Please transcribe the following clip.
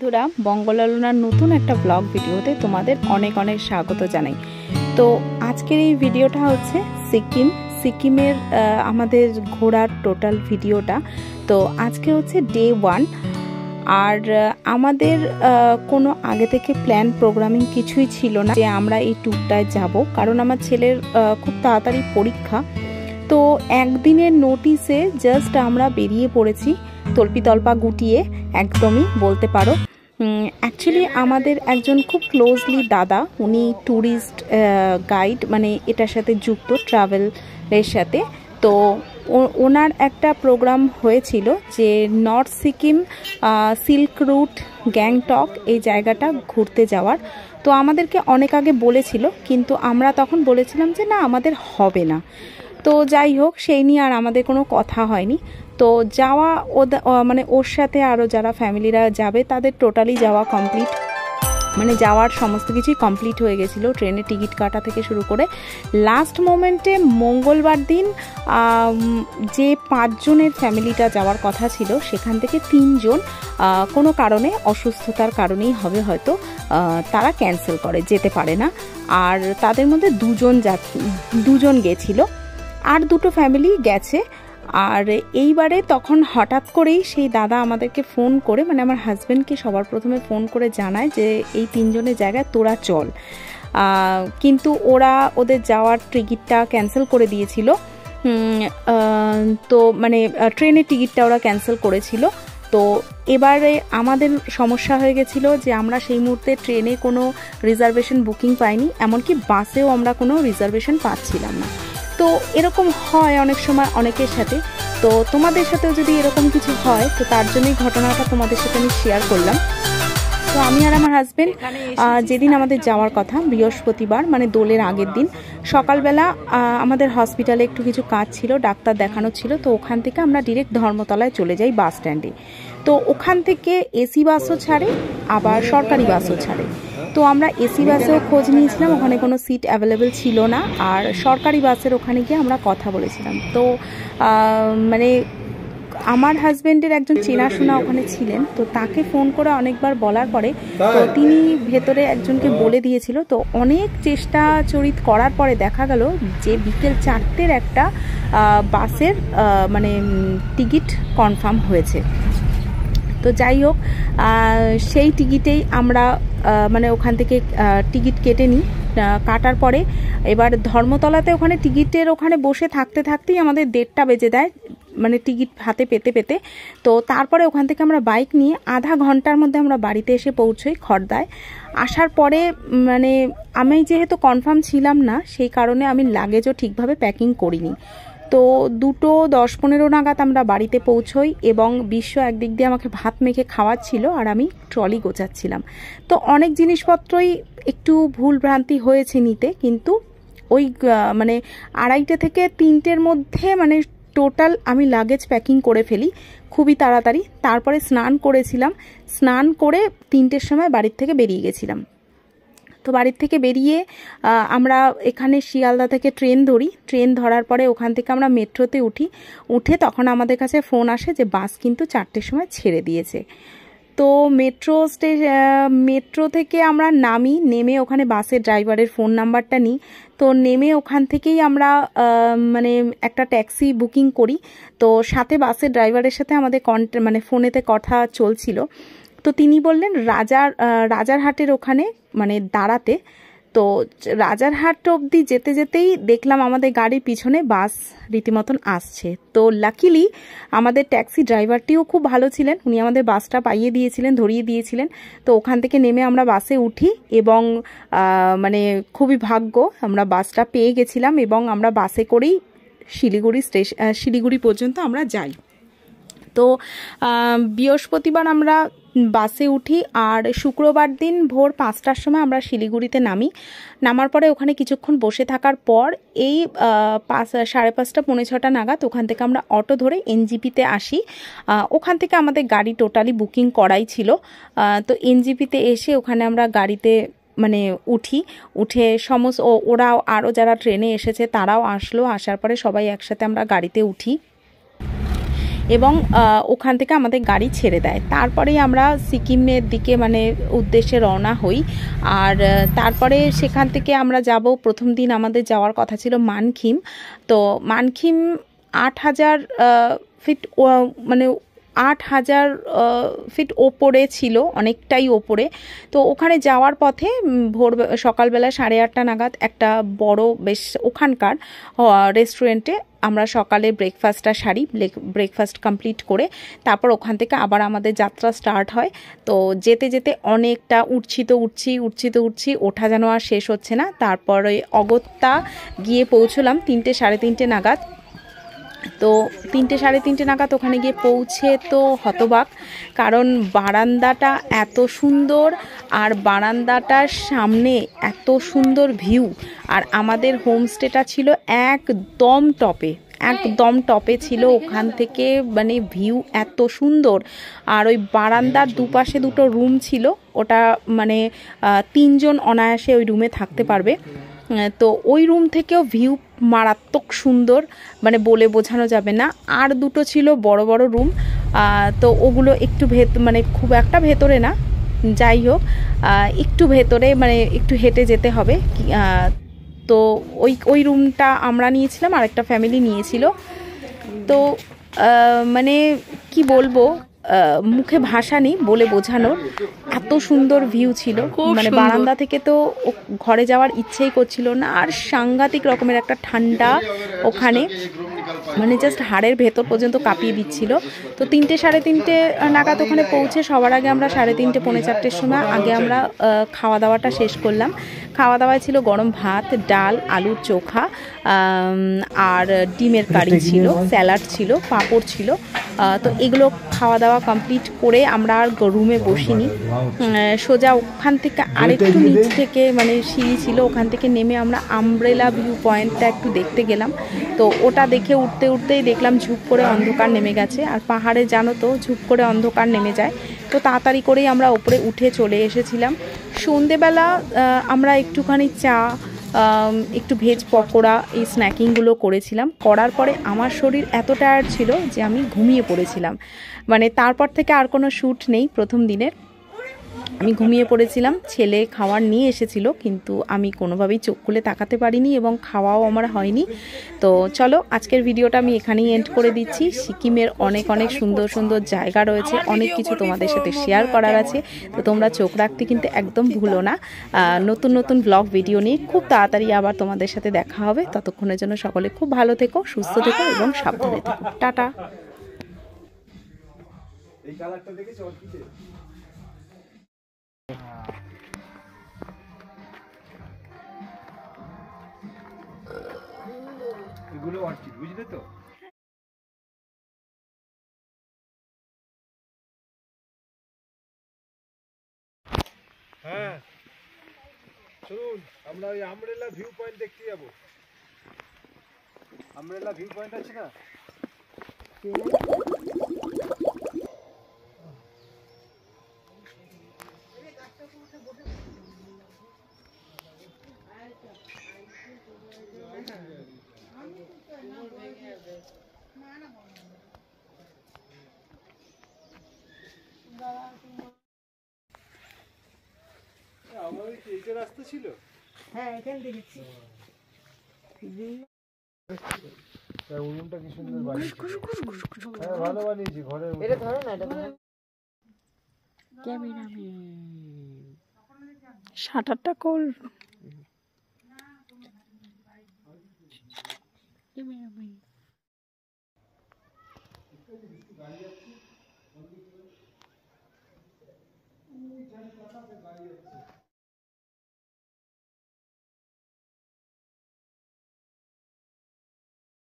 বন্ধুরা, বঙ্গলালনার নতুন একটা ব্লগ ভিডিওতে তোমাদের অনেক অনেক স্বাগত জানাই। তো আজকের এই ভিডিওটা হচ্ছে সিকিমের আমাদের ঘোরার টোটাল ভিডিওটা। তো আজকে হচ্ছে ডে 1, আর আমাদের কোনো আগে থেকে প্ল্যান প্রোগ্রামিং কিছুই ছিল না যে আমরা এই ট্যুরটায় যাব, কারণ আমার ছেলের খুব তাড়াতাড়ি পরীক্ষা। তো একদিনের নোটিসে জাস্ট আমরা বেরিয়ে পড়েছি তল্পিতল্পা গুটিয়ে, একদমই বলতে পারো। অ্যাকচুয়ালি আমাদের একজন খুব ক্লোজলি দাদা, উনি ট্যুরিস্ট গাইড, মানে এটার সাথে যুক্ত, ট্রাভেলের সাথে। তো ওনার একটা প্রোগ্রাম হয়েছিল যে north Sikkim, silk route, Gangtok এই জায়গাটা ঘুরতে যাওয়ার। তো আমাদেরকে অনেক আগে বলেছিল, কিন্তু আমরা তখন বলেছিলাম যে না, আমাদের হবে না। তো যাই হোক, সেই নিয়ে আর আমাদের কোনো কথা হয়নি। তো যাওয়া মানে ওর সাথে আরও যারা ফ্যামিলিরা যাবে তাদের টোটালি যাওয়া কমপ্লিট, মানে যাওয়ার সমস্ত কিছুই কমপ্লিট হয়ে গেছিলো, ট্রেনের টিকিট কাটা থেকে শুরু করে। লাস্ট মোমেন্টে মঙ্গলবার দিন যে 5 জনের ফ্যামিলিটা যাওয়ার কথা ছিল, সেখান থেকে 3 জন কোনো কারণে, অসুস্থতার কারণেই হবে হয়তো, তারা ক্যান্সেল করে, যেতে পারে না। আর তাদের মধ্যে 2 জন গেছিল, আর 2টো ফ্যামিলি গেছে। আর এইবারে তখন হঠাৎ করেই সেই দাদা আমাদেরকে ফোন করে, মানে আমার হাজব্যান্ডকে সবার প্রথমে ফোন করে জানায় যে এই 3 জনের জায়গায় তোরা চল। কিন্তু ওরা ওদের যাওয়ার টিকিটটা ক্যান্সেল করে দিয়েছিল। তো মানে ট্রেনের টিকিটটা ওরা ক্যান্সেল করেছিল। তো এবারে আমাদের সমস্যা হয়ে গেছিলো যে আমরা সেই মুহূর্তে ট্রেনে কোনো রিজার্ভেশন বুকিং পাইনি, এমনকি বাসেও আমরা কোনো রিজার্ভেশন পাচ্ছিলাম না। তো এরকম হয় অনেক সময় অনেকের সাথে। তো তোমাদের সাথেও যদি এরকম কিছু হয়, তো তার জন্যই ঘটনাটা তোমাদের সাথে আমি শেয়ার করলাম। তো আমি আর আমার হাজব্যান্ড যেদিন আমাদের যাওয়ার কথা, বৃহস্পতিবার, মানে দোলের আগের দিন সকালবেলা, আমাদের হসপিটালে একটু কিছু কাজ ছিল, ডাক্তার দেখানো ছিল। তো ওখান থেকে আমরা ডিরেক্ট ধর্মতলায় চলে যাই বাস স্ট্যান্ডে। তো ওখান থেকে এসি বাসও ছাড়ে, আবার সরকারি বাসও ছাড়ে। তো আমরা এসি বাসেও খোঁজ নিয়েছিলাম, ওখানে কোনো সিট অ্যাভেলেবেল ছিল না। আর সরকারি বাসের ওখানে গিয়ে আমরা কথা বলেছিলাম। তো মানে আমার হাজব্যান্ডের একজন চেনাশোনা ওখানে ছিলেন, তো তাকে ফোন করে অনেকবার বলার পরে তো তিনি ভেতরে একজনকে বলে দিয়েছিল। তো অনেক চেষ্টা চরিত করার পরে দেখা গেল যে বিকেল 4টের একটা বাসের মানে টিকিট কনফার্ম হয়েছে। তো যাই হোক, সেই টিকিটেই আমরা মানে ওখান থেকে টিকিট কেটে নিই। কাটার পরে এবার ধর্মতলাতে ওখানে টিকিটের ওখানে বসে থাকতে থাকতেই আমাদের 1:30 বেজে দেয়, মানে টিকিট হাতে পেতে পেতে। তো তারপরে ওখান থেকে আমরা বাইক নিয়ে আধা ঘন্টার মধ্যে আমরা বাড়িতে এসে পৌঁছই খড়দায়। আসার পরে মানে আমি যেহেতু কনফার্ম ছিলাম না, সেই কারণে আমি লাগেজও ঠিকভাবে প্যাকিং করিনি। তো 2:10-15 নাগাদ আমরা বাড়িতে পৌঁছই, এবং বিশ্ব একদিক দিয়ে আমাকে ভাত মেখে খাওয়াচ্ছিল আর আমি ট্রলি গোছাচ্ছিলাম। তো অনেক জিনিসপত্রই একটু ভুল ভ্রান্তি হয়েছে নিতে, কিন্তু ওই মানে 2:30 থেকে 3টের মধ্যে মানে টোটাল আমি লাগেজ প্যাকিং করে ফেলি খুবই তাড়াতাড়ি। তারপরে স্নান করেছিলাম, স্নান করে 3টের সময় বাড়ির থেকে বেরিয়ে গেছিলাম। তো বাড়ির থেকে বেরিয়ে আমরা এখানে শিয়ালদা থেকে ট্রেন ধরি। ট্রেন ধরার পরে ওখান থেকে আমরা মেট্রোতে উঠে তখন আমাদের কাছে ফোন আসে যে বাস কিন্তু 4টের সময় ছেড়ে দিয়েছে। তো মেট্রো থেকে আমরা নেমে ওখানে বাসের ড্রাইভারের ফোন নাম্বারটা নিই। তো নেমে ওখান থেকেই আমরা মানে একটা ট্যাক্সি বুকিং করি। তো সাথে বাসের ড্রাইভারের সাথে আমাদের মানে ফোনেতে কথা চলছিল। তো তিনি বললেন রাজারহাটের ওখানে মানে দাঁড়াতে। তো রাজারহাট অবধি যেতে যেতেই দেখলাম আমাদের গাড়ির পিছনে বাস রীতিমতন আসছে। তো লাকিলি আমাদের ট্যাক্সি ড্রাইভারটিও খুব ভালো ছিলেন, উনি আমাদের বাসটা পাইয়ে দিয়েছিলেন, ধরিয়ে দিয়েছিলেন। তো ওখান থেকে নেমে আমরা বাসে উঠি, এবং মানে খুবই ভাগ্য আমরা বাসটা পেয়ে গেছিলাম, এবং আমরা বাসে করেই শিলিগুড়ি পর্যন্ত আমরা যাই। তো বৃহস্পতিবার আমরা বাসে উঠি, আর শুক্রবার দিন ভোর 5টার সময় আমরা শিলিগুড়িতে নামার পরে ওখানে কিছুক্ষণ বসে থাকার পর এই 5:30 পৌনে 6টা নাগাদ ওখান থেকে আমরা অটো ধরে এনজিপিতে আসি। ওখান থেকে আমাদের গাড়ি টোটালি বুকিং করাই ছিল। তো এনজিপিতে এসে ওখানে আমরা গাড়িতে মানে উঠে ওরাও আরও যারা ট্রেনে এসেছে তারাও আসলো। আসার পরে সবাই একসাথে আমরা গাড়িতে উঠি। এবং ওখান থেকে আমাদের গাড়ি ছেড়ে দেয়। তারপরেই আমরা সিকিমের দিকে মানে উদ্দেশ্যে রওনা হই। আর তারপরে সেখান থেকে আমরা যাব, প্রথম দিন আমাদের যাওয়ার কথা ছিল মানখিম। তো মানখিম 8,000 ফিট মানে 8,000 ফিট ওপরে ছিল, অনেকটাই ওপরে। তো ওখানে যাওয়ার পথে সকালবেলা 8:30 নাগাদ একটা বড় বেশ ওখানকার রেস্টুরেন্টে আমরা সকালে ব্রেকফাস্টটা সারি। ব্রেকফাস্ট কমপ্লিট করে তারপর ওখান থেকে আবার আমাদের যাত্রা স্টার্ট হয়। তো যেতে যেতে অনেকটা উঠছি, ওঠা যেন আর শেষ হচ্ছে না। তারপরে অগত্যা গিয়ে পৌঁছলাম 3টে সাড়ে 3টে নাগাদ। তো 3টে সাড়ে 3টে নাগাদ ওখানে গিয়ে পৌঁছে তো হতবাক, কারণ বারান্দাটা এত সুন্দর আর বারান্দাটার সামনে এত সুন্দর ভিউ। আর আমাদের হোমস্টেটা ছিল একদম টপে ছিল। ওখান থেকে মানে ভিউ এত সুন্দর। আর ওই বারান্দার দুপাশে দুটো রুম ছিল, ওটা মানে 3 জন অনায়াসে ওই রুমে থাকতে পারবে। তো ওই রুম থেকেও ভিউ মারাত্মক সুন্দর, মানে বলে বোঝানো যাবে না। আর দুটো ছিল বড় বড় রুম, তো ওগুলো একটু মানে খুব একটা ভেতরে না, যাই হোক একটু ভেতরে, মানে একটু হেঁটে যেতে হবে। তো ওই রুমটা আমরা নিয়েছিলাম, আর একটা ফ্যামিলি নিয়েছিল। তো মানে কি বলবো, মুখে ভাষা নেই বলে বোঝানোর, এত সুন্দর ভিউ ছিল। মানে বারান্দা থেকে তো ঘরে যাওয়ার ইচ্ছেই করছিল না। আর সাংঘাতিক রকমের একটা ঠান্ডা ওখানে, মানে জাস্ট হাড়ের ভেতর পর্যন্ত কাঁপিয়ে দিচ্ছিল। তো 3টে সাড়ে 3টে নাগাদ ওখানে পৌঁছে সবার আগে আমরা 3:30 পৌনে 4টের সময় আগে আমরা খাওয়া দাওয়াটা শেষ করলাম। খাওয়া দাওয়ায় ছিল গরম ভাত, ডাল, আলুর চোখা, আর ডিমের কারি ছিল, স্যালাড ছিল, পাঁপড় ছিল। তো এগুলো খাওয়া দাওয়া কমপ্লিট করে আমরা আর রুমে বসিনি, সোজা ওখান থেকে আরেকটু নিচ থেকে মানে সিঁড়ি ছিল, ওখান থেকে নেমে আমরা আমব্রেলা ভিউ পয়েন্টটা একটু দেখতে গেলাম। তো ওটা দেখে উঠতেই দেখলাম ঝুপ করে অন্ধকার নেমে গেছে। আর পাহাড়ে জানো তো ঝুপ করে অন্ধকার নেমে যায়। তো তাড়াতাড়ি করেই আমরা উপরে উঠে চলে এসেছিলাম। সন্ধেবেলা আমরা একটুখানি চা, একটু ভেজ পকোড়া, এই স্ন্যাকিংগুলো করেছিলাম। করার পরে আমার শরীর এত টায়ার্ড ছিল যে আমি ঘুমিয়ে পড়েছিলাম। মানে তারপর থেকে আর কোনো শ্যুট নেই প্রথম দিনের, আমি ঘুমিয়ে পড়েছিলাম। ছেলে খাবার নিয়ে এসেছিল, কিন্তু আমি কোনোভাবেই চোখ খুলে তাকাতে পারিনি এবং খাওয়াও আমার হয়নি। তো চলো আজকের ভিডিওটা আমি এখানেই এন্ড করে দিচ্ছি। সিকিমের অনেক সুন্দর সুন্দর জায়গা রয়েছে, অনেক কিছু তোমাদের সাথে শেয়ার করার আছে। তো তোমরা চোখ রাখতে কিন্তু একদম ভুলো না। নতুন ব্লগ ভিডিও নিয়ে খুব তাড়াতাড়ি আবার তোমাদের সাথে দেখা হবে। ততক্ষণের জন্য সকলে খুব ভালো থেকো, সুস্থ থেকো এবং সাবধানে থেকো। টাটা। এগুলো অর্চিড, বুঝলে তো? হ্যাঁ চলুন আমরা ওই আমব্রেলা ভিউ পয়েন্ট দেখতে যাবো। আমব্রেলা ভিউ পয়েন্ট আছে না? আমাদের কি এইটা রাস্তা ছিল? হ্যাঁ এখান দেখেছি। উনুনটা কি সুন্দর বানিয়েছে। হ্যাঁ ভালো বানিয়েছি, ঘরে এটা ধরো না, এটা ধরো। শাটারটা খোল। গাড়ি যাচ্ছে।